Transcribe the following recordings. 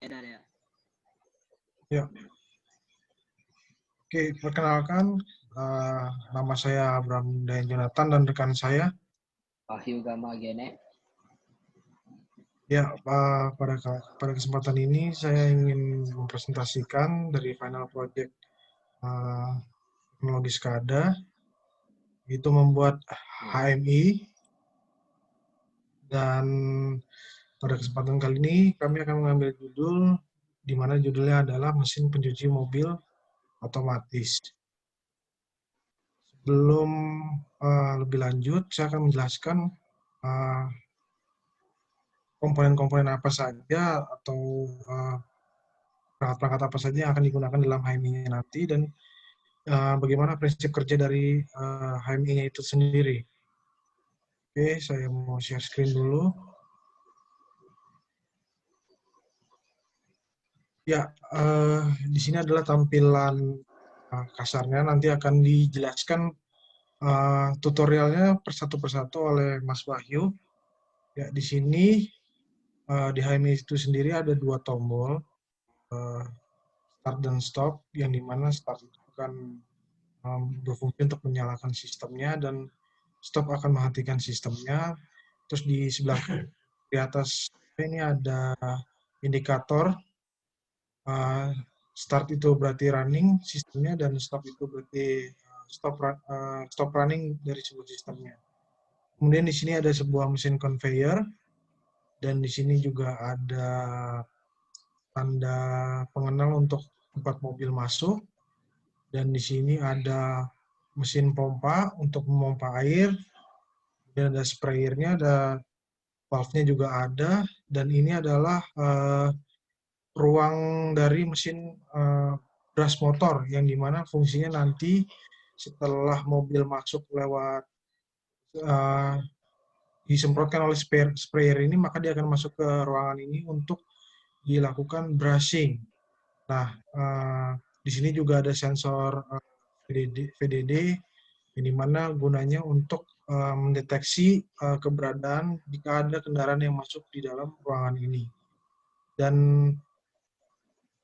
Ada ya. Ya. Oke, perkenalkan, nama saya Abraham Dayan Jonathan dan rekan saya. Wahyu Gama Gene. Ya, pada kesempatan ini saya ingin mempresentasikan dari final project teknologi SCADA, itu membuat HMI, dan pada kesempatan kali ini kami akan mengambil judul, di mana judulnya adalah mesin pencuci mobil otomatis. Sebelum lebih lanjut, saya akan menjelaskan komponen-komponen apa saja atau perangkat-perangkat apa saja yang akan digunakan dalam HMI-nya nanti, dan bagaimana prinsip kerja dari HMI-nya itu sendiri. Oke, saya mau share screen dulu. Ya, di sini adalah tampilan kasarnya. Nanti akan dijelaskan tutorialnya persatu-persatu oleh Mas Wahyu. Ya, di sini di HMI itu sendiri ada dua tombol, start dan stop, yang dimana start itu akan berfungsi untuk menyalakan sistemnya dan stop akan menghentikan sistemnya. Terus di sebelah di atas ini ada indikator, start itu berarti running sistemnya dan stop itu berarti stop running dari sebuah sistemnya. Kemudian di sini ada sebuah mesin conveyor, dan di sini juga ada tanda pengenal untuk tempat mobil masuk, dan di sini ada mesin pompa untuk memompa air, dan ada sprayernya, ada valve-nya juga ada, dan ini adalah ruang dari mesin brush motor, yang dimana fungsinya nanti setelah mobil masuk lewat disemprotkan oleh sprayer ini, maka dia akan masuk ke ruangan ini untuk dilakukan brushing. Nah, di sini juga ada sensor VDD, yang dimana gunanya untuk mendeteksi keberadaan jika ada kendaraan yang masuk di dalam ruangan ini. Dan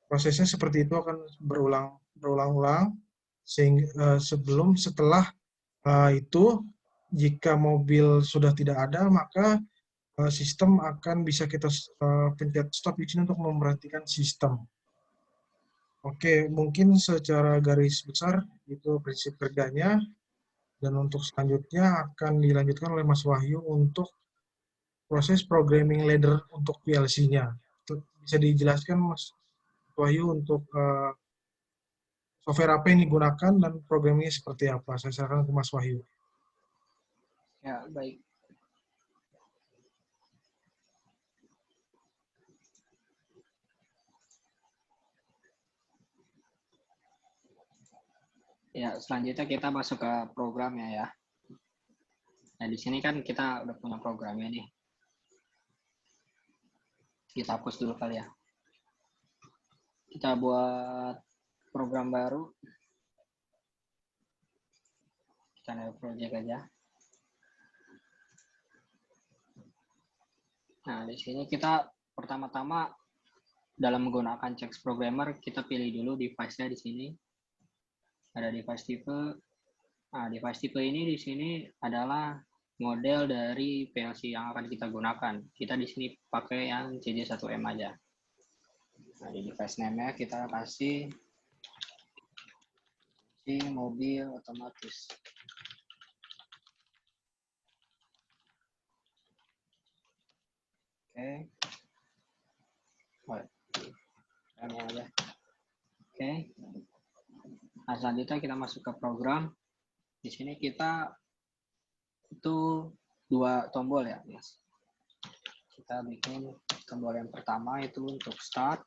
prosesnya seperti itu akan berulang-ulang, sehingga setelah itu, jika mobil sudah tidak ada, maka sistem akan bisa kita pencet stop di sini untuk memperhatikan sistem. Oke, mungkin secara garis besar itu prinsip kerjanya, dan untuk selanjutnya akan dilanjutkan oleh Mas Wahyu untuk proses programming ladder untuk PLC-nya. Bisa dijelaskan Mas Wahyu untuk software apa yang digunakan dan programnya seperti apa? Saya serahkan ke Mas Wahyu. Ya, baik. Ya, selanjutnya kita masuk ke programnya ya. Nah, di sini kan kita udah punya programnya nih. Kita hapus dulu kali ya. Kita buat program baru. Kita new project aja. Nah, di sini kita pertama-tama dalam menggunakan Chex Programmer, kita pilih dulu device-nya di sini. Ada device tipe. Nah, device tipe ini di sini adalah model dari PLC yang akan kita gunakan. Kita di sini pakai yang CJ1M aja. Nah, di device name-nya kita kasih mobil otomatis. Oke. Oke. Nah, selanjutnya kita masuk ke program. Di sini kita itu dua tombol ya, Mas. Kita bikin tombol yang pertama itu untuk start.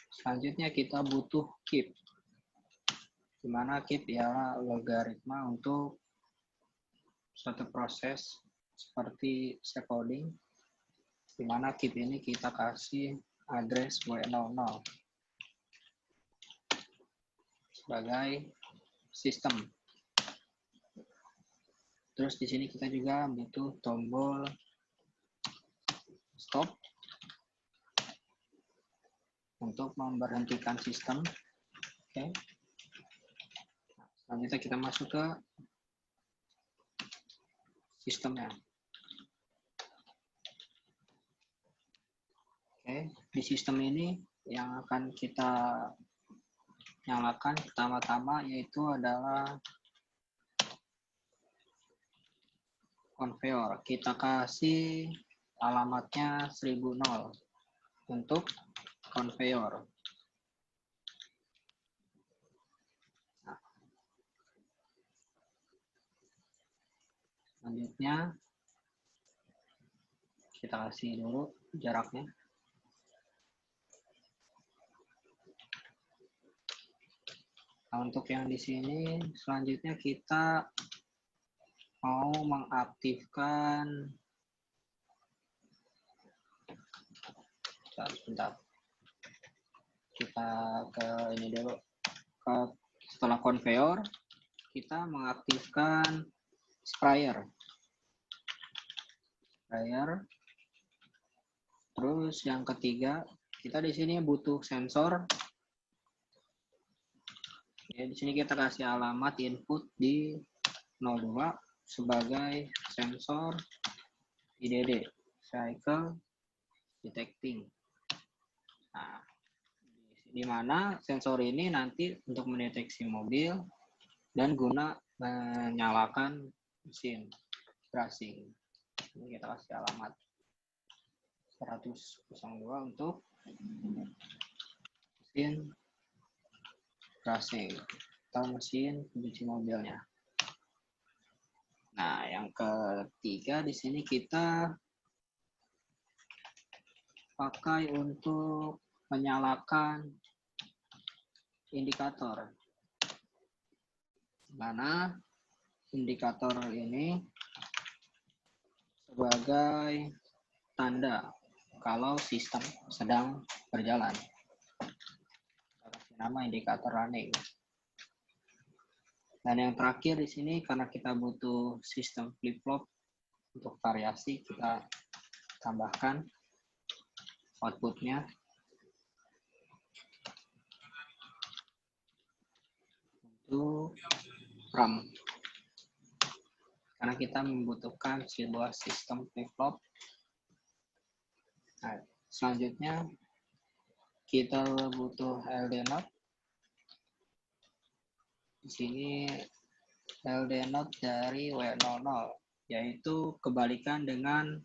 Selanjutnya kita butuh keep. Dimana keep ialah logaritma untuk suatu proses seperti scaffolding. Dimana keep ini kita kasih address W00 sebagai sistem. Terus di sini kita juga butuh tombol stop untuk memberhentikan sistem. Oke. Selanjutnya kita masuk ke sistemnya. Oke, di sistem ini yang akan kita nyalakan pertama-tama yaitu adalah konveyor. Kita kasih alamatnya 1000 untuk konveyor. Nah, selanjutnya kita kasih dulu jaraknya. Nah, untuk yang di sini selanjutnya kita mau mengaktifkan, bentar, kita ke ini dulu, setelah konveyor kita mengaktifkan sprayer. Terus yang ketiga kita di sini butuh sensor. Ya, di sini kita kasih alamat input di 02 sebagai sensor IDD, cycle detecting. Nah, di mana sensor ini nanti untuk mendeteksi mobil dan guna menyalakan mesin brushing. Ini kita kasih alamat 102 untuk mesin brushing atau mesin pencuci mobilnya. Nah, yang ketiga di sini kita pakai untuk menyalakan indikator. Mana indikator ini sebagai tanda kalau sistem sedang berjalan. Nama indikator running. Dan yang terakhir di sini karena kita butuh sistem flip-flop untuk variasi, kita tambahkan outputnya untuk RAM. Karena kita membutuhkan sebuah sistem flip-flop. Nah, selanjutnya kita butuh LD node. Di sini LD node dari W00, yaitu kebalikan dengan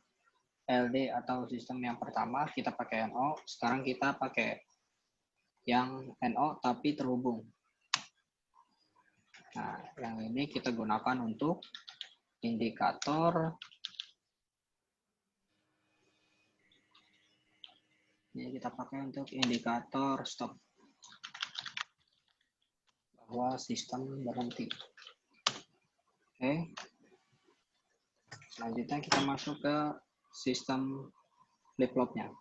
LD atau sistem yang pertama kita pakai NO, sekarang kita pakai yang NO tapi terhubung. Nah, yang ini kita gunakan untuk indikator. Ini kita pakai untuk indikator stop, bahwa sistem berhenti. Oke. Selanjutnya kita masuk ke sistem flip-flopnya.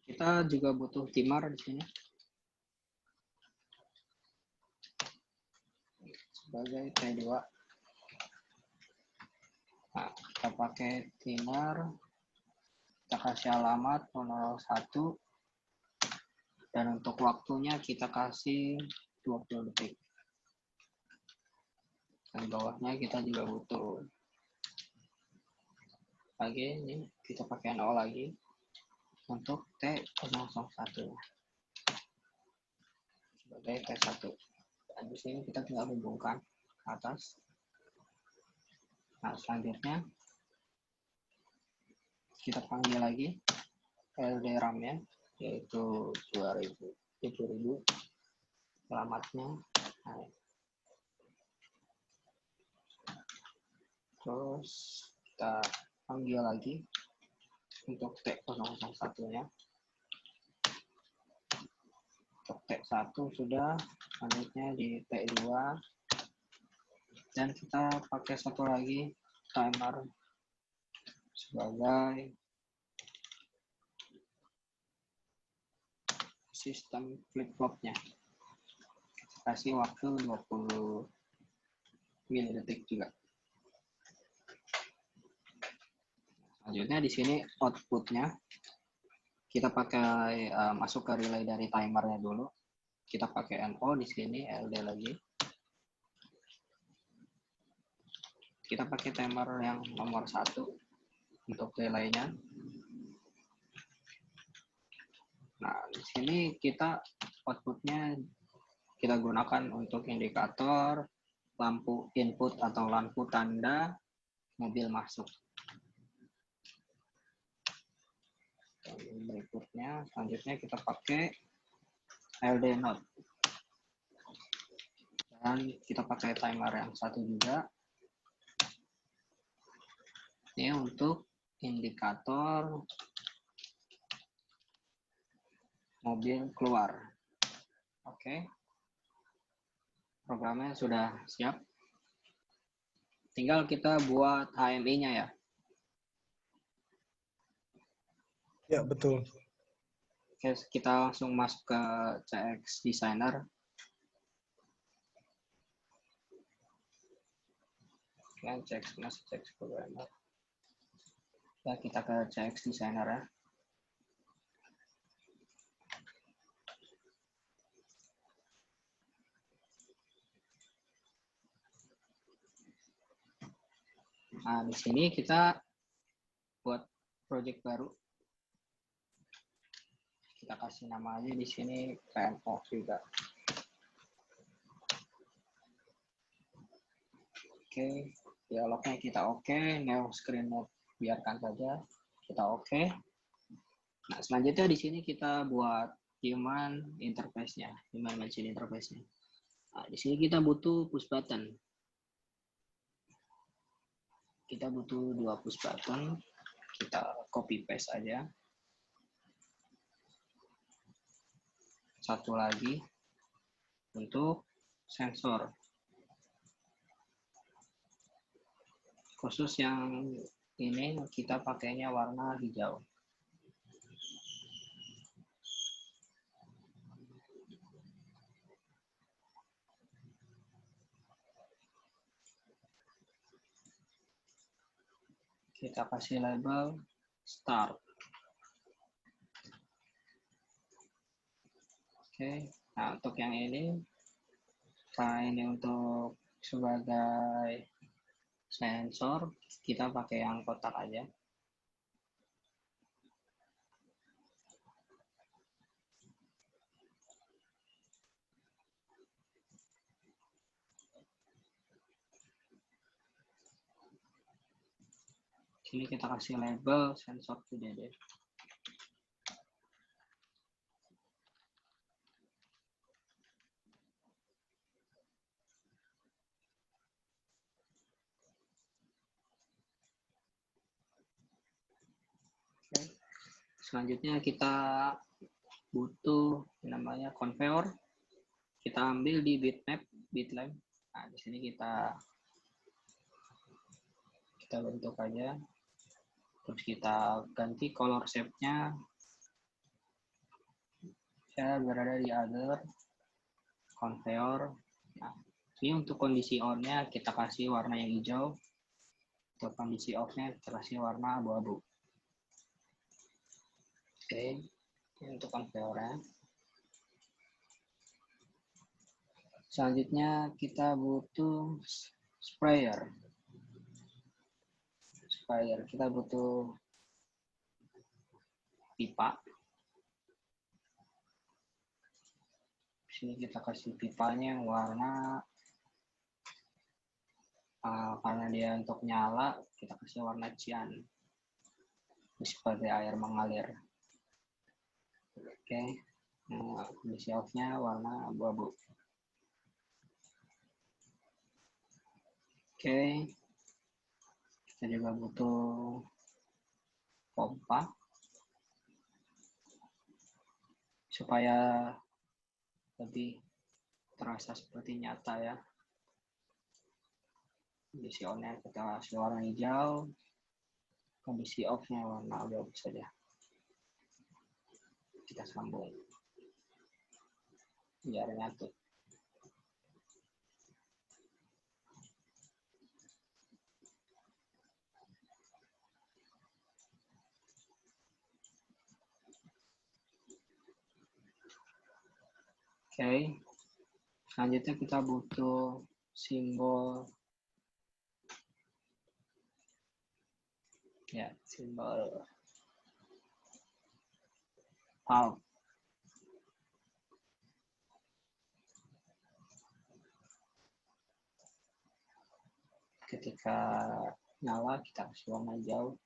Kita juga butuh timer di sini sebagai T2. Nah, kita pakai timer, kita kasih alamat 01, dan untuk waktunya kita kasih 20 detik. Dan bawahnya kita juga butuh lagi, ini kita pakai 0 lagi untuk T01 sebagai T1. Dan di sini kita tinggal hubungkan ke atas. Nah, selanjutnya kita panggil lagi LD RAM-nya, yaitu 10.000 alamatnya. Nah, terus kita panggil lagi untuk T001-nya. Untuk T1 sudah, selanjutnya di T2, dan kita pakai satu lagi timer sebagai sistem flip-flopnya. Kasih waktu 20 milidetik juga. Selanjutnya di sini outputnya kita pakai masuk ke relay dari timernya dulu. Kita pakai NO di sini, LD lagi. Kita pakai timer yang nomor 1 untuk relaynya. Nah, di sini kita outputnya kita gunakan untuk indikator, lampu input atau lampu tanda mobil masuk. Berikutnya, selanjutnya kita pakai LD node. Dan kita pakai timer yang 1 juga. Ini untuk indikator mobil keluar. Oke. Programnya sudah siap. Tinggal kita buat HMI-nya ya. Ya, betul. Oke, kita langsung masuk ke CX Designer. Oke, CX Programmer. Ya, kita ke CX Designer ya. Nah, di sini kita buat project baru. Kita kasih nama aja di sini PMO juga. Oke, dialognya kita oke, new screen mode biarkan saja, kita oke. Nah, selanjutnya di sini kita buat human interface-nya, human machine interface-nya. Nah, di sini kita butuh push button. Kita butuh 2 push button, kita copy paste aja. Satu lagi untuk sensor. Khusus yang ini kita pakainya warna hijau. Kita kasih label start. Oke, nah untuk yang ini, untuk sebagai sensor, kita pakai yang kotak aja. Sini kita kasih label sensor TDD. Oke. Selanjutnya kita butuh namanya conveyor. Kita ambil di bitmap, bitlab. Nah, di sini kita bentuk aja. Terus kita ganti color shape-nya. Saya berada di other conveyor. Nah, ini untuk kondisi on-nya kita kasih warna yang hijau. Untuk kondisi off-nya kita kasih warna abu-abu. Oke, ini untuk conveyor-nya. Selanjutnya kita butuh sprayer. Kita butuh pipa. Di sini kita kasih pipanya yang warna karena dia untuk nyala, kita kasih warna cyan. Seperti air mengalir. Oke. Nah, kondisi off-nya warna abu-abu. Oke. Kita juga butuh pompa supaya lebih terasa seperti nyata ya. Kondisi on-nya kita kasih warna hijau, kondisi off-nya warna abu-abu saja. Kita sambung. biar nyatu. Oke, selanjutnya kita butuh simbol, ya, simbol alt. Ketika nyala kita kasih warna hijau.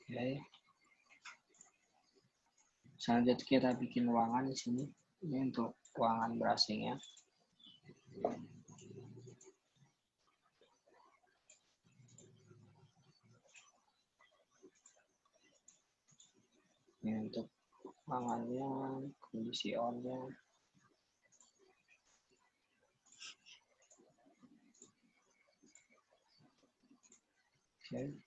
Oke. Selanjutnya kita bikin ruangan di sini. Ini untuk ruangan browsingnya. Ini untuk ruangannya, kondisi on-nya. Oke.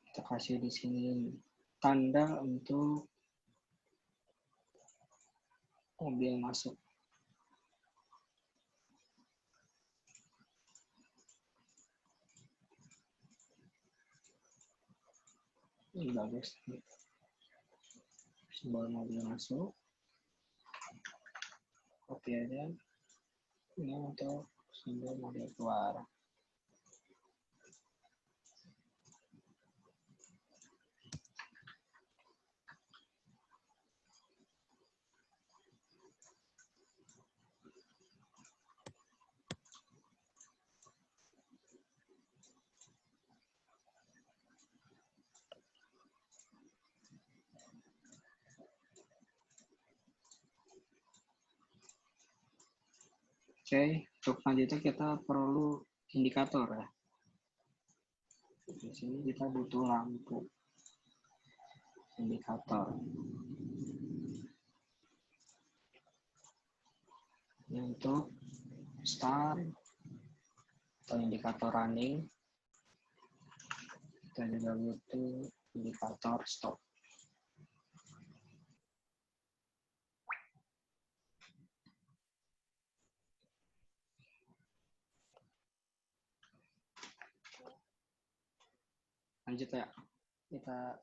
Kita kasih di sini tanda untuk mobil masuk. Ini bagus. Simbol mobil masuk. Oke aja. Ini untuk simbol mobil keluar. Oke, untuk selanjutnya kita perlu indikator ya. Di sini kita butuh lampu indikator. Ini untuk start atau indikator running. Kita juga butuh indikator stop. Lanjut ya, kita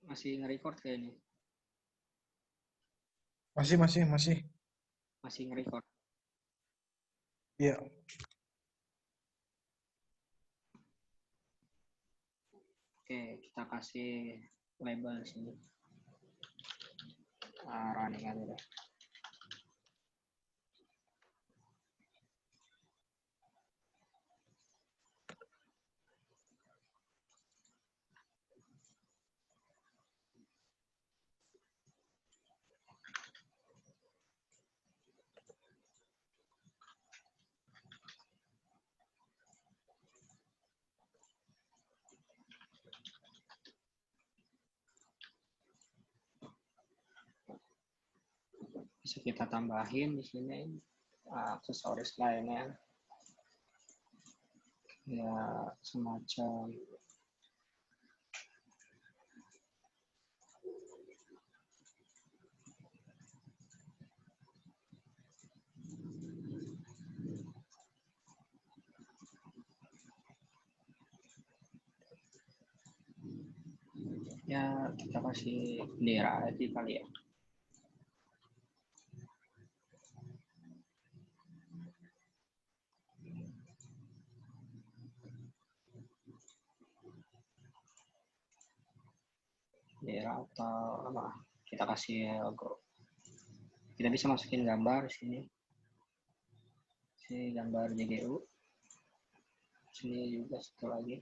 masih nge-record kayak ini. Masih. Masih nge-record. Iya. Oke, kita kasih label di sini. Running aja deh. Bisa kita tambahin di sini aksesoris lainnya. Ya, semacam ya kita kasih bendera aja kali ya. Bendera atau apa? Kita kasih logo. Kita bisa masukin gambar di sini. Sini gambar JGU. Sini juga satu lagi.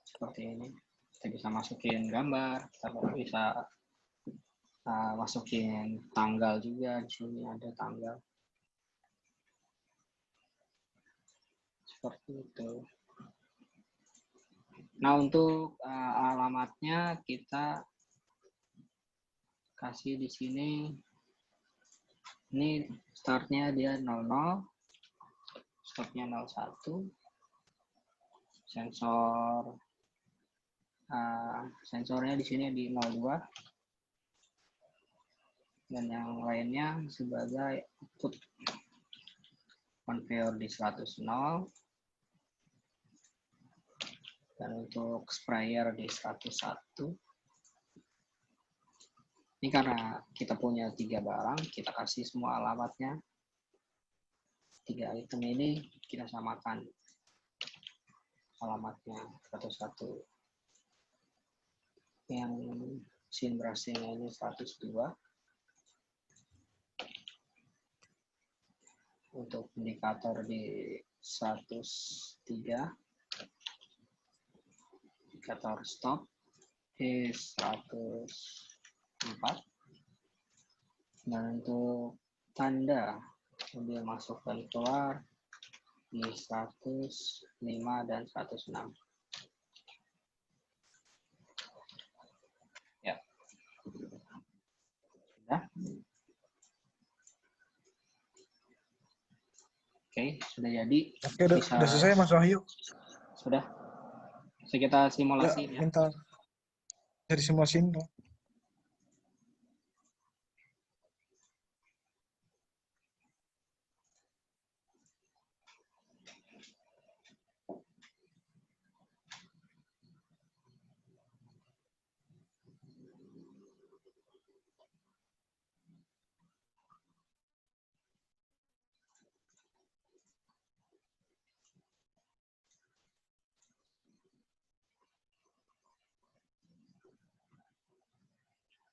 Seperti ini. Kita bisa masukin gambar, kita bisa masukin tanggal juga. Di sini ada tanggal. Seperti itu. Nah, untuk alamatnya kita kasih di sini. Ini startnya dia 00, stopnya 01, sensornya di sini di 02, dan yang lainnya sebagai output. Conveyor di 100, dan untuk sprayer di 101. Ini karena kita punya 3 barang, kita kasih semua alamatnya. 3 item ini kita samakan alamatnya satu-satu. Yang mesin brushing-nya ini 102. Untuk indikator di 103. Indikator stop di 104. Dan untuk tanda mobil masuk dan keluar di 105 dan 106. Ya. Sudah. Oke, sudah jadi. Oke, udah selesai Mas Wahyu. Sudah. Bisa kita simulasi ya. Minta dari simulasi.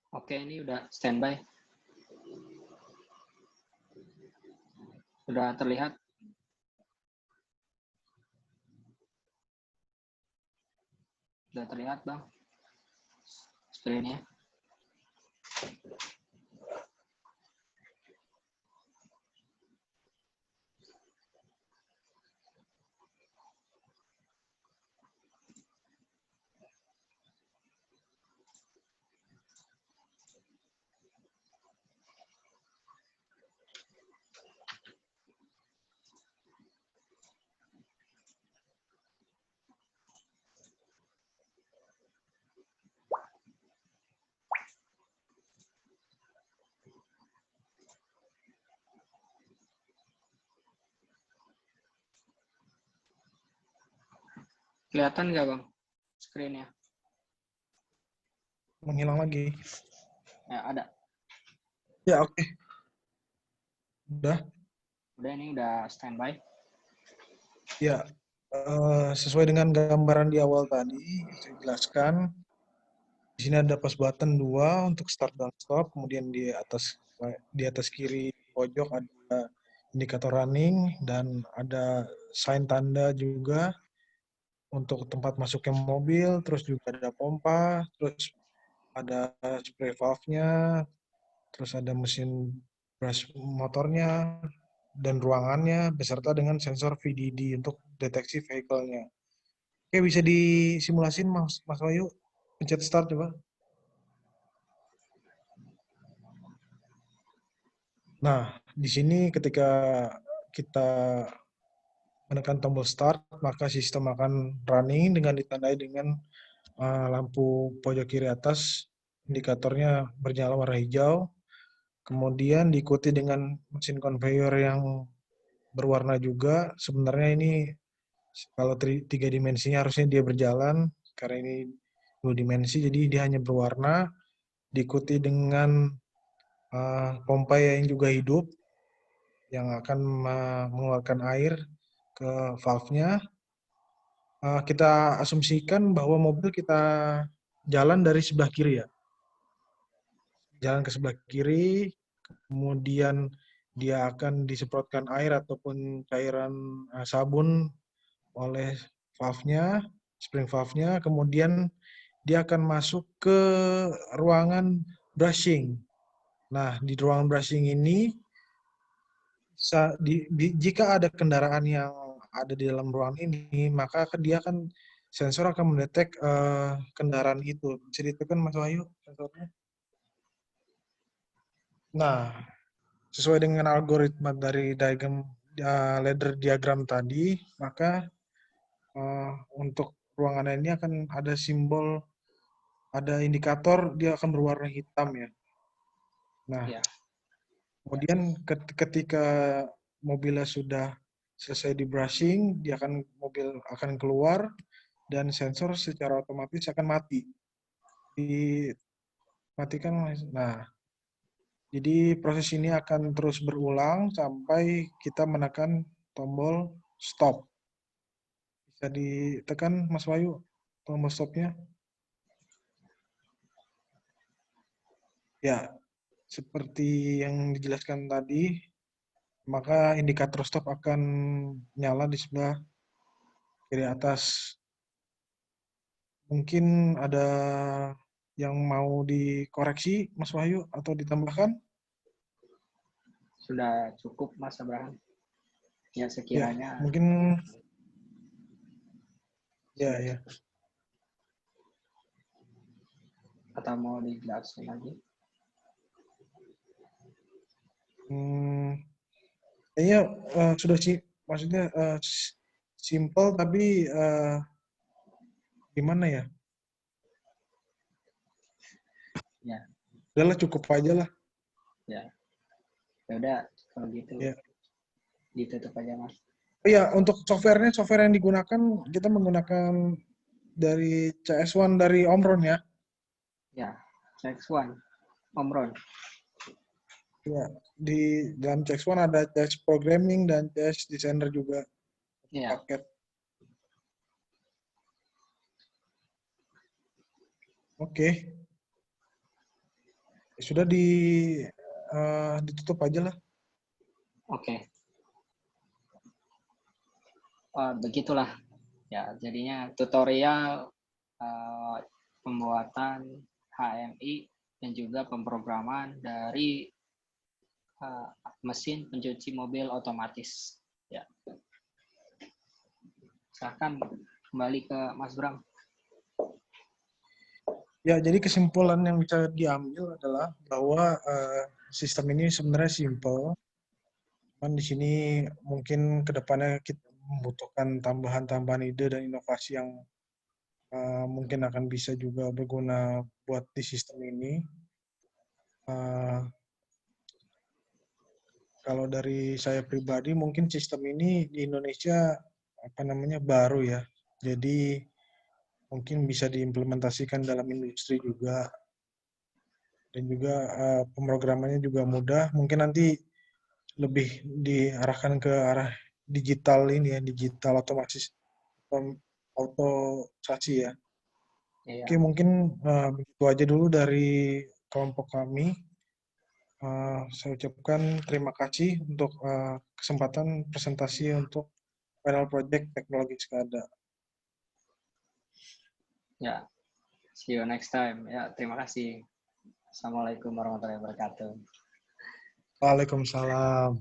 Oke, ini udah standby. Sudah terlihat? Sudah terlihat, Bang? Screen-nya. Kelihatan nggak, Bang? Screen-nya. Menghilang lagi. Ya, ada. Ya, oke. Udah. Udah, ini udah standby. Ya, sesuai dengan gambaran di awal tadi, saya jelaskan. Di sini ada push button 2 untuk start dan stop, kemudian di atas kiri pojok ada indikator running, dan ada sign tanda juga untuk tempat masuknya mobil, terus juga ada pompa, terus ada spray valve-nya, terus ada mesin brush motornya, dan ruangannya, beserta dengan sensor VDD untuk deteksi vehicle-nya. Oke, bisa disimulasin Mas Wahyu? Pencet start coba. Nah, di sini ketika kita menekan tombol start, maka sistem akan running dengan ditandai dengan lampu pojok kiri atas, indikatornya bernyala warna hijau, kemudian diikuti dengan mesin conveyor yang berwarna juga. Sebenarnya ini kalau 3 dimensinya harusnya dia berjalan, karena ini 2 dimensi, jadi dia hanya berwarna, diikuti dengan pompa yang juga hidup, yang akan mengeluarkan air ke valve-nya. Kita asumsikan bahwa mobil kita jalan dari sebelah kiri ya. Jalan ke sebelah kiri, kemudian dia akan disemprotkan air ataupun cairan sabun oleh valve-nya, spring valve-nya, kemudian dia akan masuk ke ruangan brushing. Nah, di ruangan brushing ini, jika ada kendaraan yang ada di dalam ruangan ini, maka dia akan sensor akan mendetek kendaraan itu. Bisa ditekan Mas Wahyu sensornya? Nah, sesuai dengan algoritma dari diagram ladder diagram tadi, maka untuk ruangan ini akan ada simbol, ada indikator dia akan berwarna hitam ya. Nah, Ya. kemudian ketika mobilnya sudah selesai di brushing, mobil akan keluar dan sensor secara otomatis akan mati. Dimatikan. Nah, jadi proses ini akan terus berulang sampai kita menekan tombol stop. Bisa ditekan Mas Wahyu tombol stopnya? Ya, seperti yang dijelaskan tadi, maka indikator stop akan nyala di sebelah kiri atas. Mungkin ada yang mau dikoreksi Mas Wahyu atau ditambahkan? Sudah cukup Mas Abraham. Ya Ya, sekiranya mungkin ya sudah ya. cukup. Atau mau dijelasin lagi? Kayaknya sudah sih, maksudnya simple tapi gimana ya? Ya, Udahlah cukup aja lah. ya. Ya udah kalau gitu Ya. ditutup aja Mas. Oh iya, untuk software yang digunakan, kita menggunakan dari CS1 dari Omron ya. Ya, CS1 Omron. Ya, di dalam CS1 ada CS Programming dan CS Designer juga Ya, paket. Oke, sudah ditutup aja lah. oke. Begitulah. Ya, jadinya tutorial pembuatan HMI dan juga pemrograman dari mesin pencuci mobil otomatis. Ya. Silakan kembali ke Mas Bram. Ya, jadi kesimpulan yang bisa diambil adalah bahwa sistem ini sebenarnya simple. Cuman di sini mungkin kedepannya kita membutuhkan tambahan-tambahan ide dan inovasi yang mungkin akan bisa juga berguna buat di sistem ini. Kalau dari saya pribadi, mungkin sistem ini di Indonesia baru ya. Jadi mungkin bisa diimplementasikan dalam industri juga, dan juga pemrogramannya juga mudah. Mungkin nanti lebih diarahkan ke arah digital ini ya, digital otomatisasi ya. Oke, Iya. mungkin begitu aja dulu dari kelompok kami. Saya ucapkan terima kasih untuk kesempatan presentasi untuk panel project teknologi SCADA. Ya, see you next time. Ya, terima kasih. Assalamualaikum warahmatullahi wabarakatuh. Waalaikumsalam.